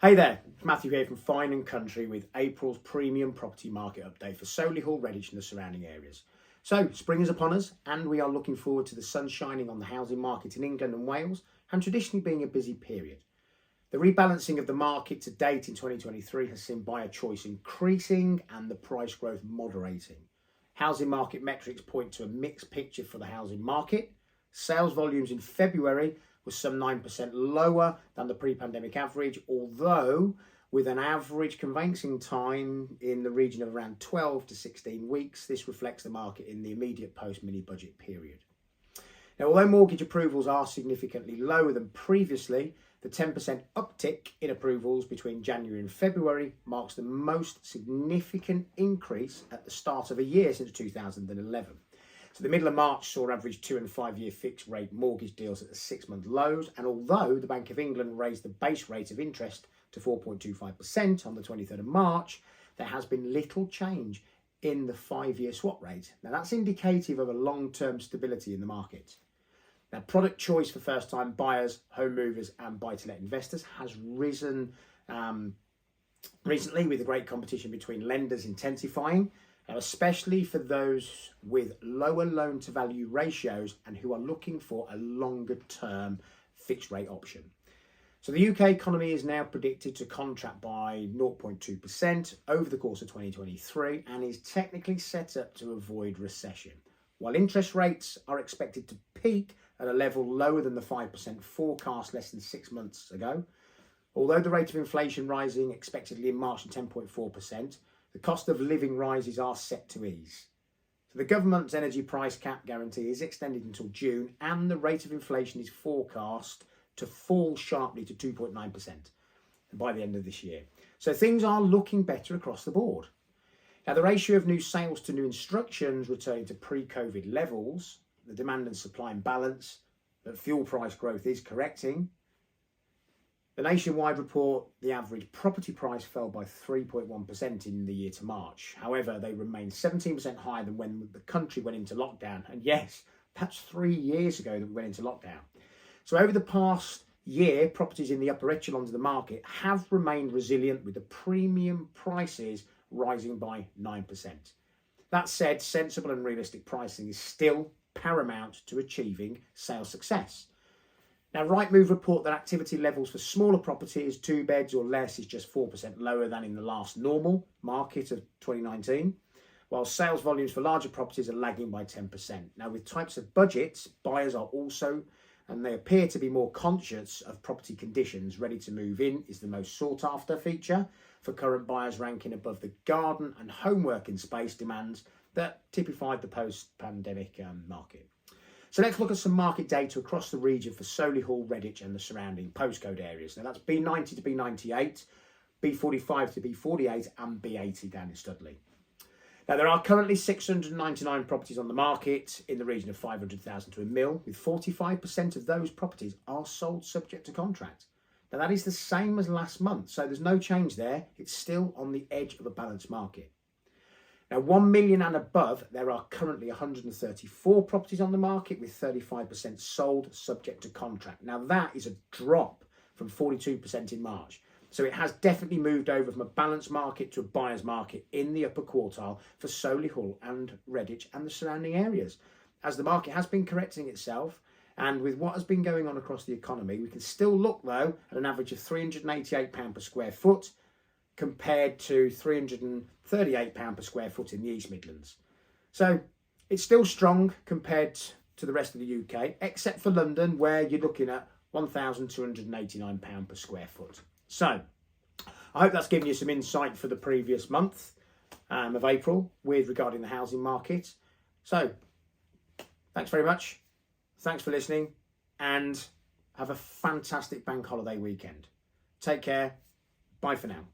Hey there, it's Matthew here from Fine and Country with April's premium property market update for Solihull, Redditch and the surrounding areas. So, spring is upon us and we are looking forward to the sun shining on the housing market in England and Wales and traditionally being a busy period. The rebalancing of the market to date in 2023 has seen buyer choice increasing and the price growth moderating. Housing market metrics point to a mixed picture for the housing market. Sales volumes in February was some 9% lower than the pre-pandemic average, although with an average conveyancing time in the region of around 12 to 16 weeks, this reflects the market in the immediate post-mini budget period. Now, although mortgage approvals are significantly lower than previously, the 10% uptick in approvals between January and February marks the most significant increase at the start of a year since 2011. So the middle of March saw average 2 and 5 year fixed rate mortgage deals at the 6-month lows. And although the Bank of England raised the base rate of interest to 4.25% on the 23rd of March, there has been little change in the 5-year swap rate. Now that's indicative of a long-term stability in the market. Now product choice for first-time buyers, home movers and buy-to-let investors has risen recently with the great competition between lenders intensifying. Now, especially for those with lower loan to value ratios and who are looking for a longer term fixed rate option. So the UK economy is now predicted to contract by 0.2% over the course of 2023 and is technically set up to avoid recession. While interest rates are expected to peak at a level lower than the 5% forecast less than 6 months ago, although the rate of inflation rising expectedly in March to 10.4%, the cost of living rises are set to ease. So the government's energy price cap guarantee is extended until June and the rate of inflation is forecast to fall sharply to 2.9% by the end of this year. So things are looking better across the board. Now the ratio of new sales to new instructions returning to pre-COVID levels, the demand and supply imbalance, that fuel price growth is correcting. The nationwide report, the average property price fell by 3.1% in the year to March. However, they remain 17% higher than when the country went into lockdown. And yes, that's 3 years ago that we went into lockdown. So over the past year, properties in the upper echelons of the market have remained resilient with the premium prices rising by 9%. That said, sensible and realistic pricing is still paramount to achieving sales success. Now, Rightmove report that activity levels for smaller properties, 2 beds or less, is just 4% lower than in the last normal market of 2019, while sales volumes for larger properties are lagging by 10%. Now, with types of budgets, buyers are also, and they appear to be more conscious of property conditions. Ready to move in is the most sought after feature for current buyers, ranking above the garden and home working space demands that typified the post-pandemic market. So let's look at some market data across the region for Solihull, Redditch and the surrounding postcode areas. Now that's B90 to B98, B45 to B48 and B80 down in Studley. Now there are currently 699 properties on the market in the region of 500,000 to a mil, with 45% of those properties are sold subject to contract. Now that is the same as last month, so there's no change there. It's still on the edge of a balanced market. Now, 1 million and above, there are currently 134 properties on the market with 35% sold subject to contract. Now, that is a drop from 42% in March. So it has definitely moved over from a balanced market to a buyer's market in the upper quartile for Solihull and Redditch and the surrounding areas. As the market has been correcting itself, and with what has been going on across the economy, we can still look, though, at an average of £388 per square foot, compared to £338 per square foot in the East Midlands. So it's still strong compared to the rest of the UK, except for London, where you're looking at £1,289 per square foot. So I hope that's given you some insight for the previous month of April regarding the housing market. So thanks very much. Thanks for listening and have a fantastic bank holiday weekend. Take care. Bye for now.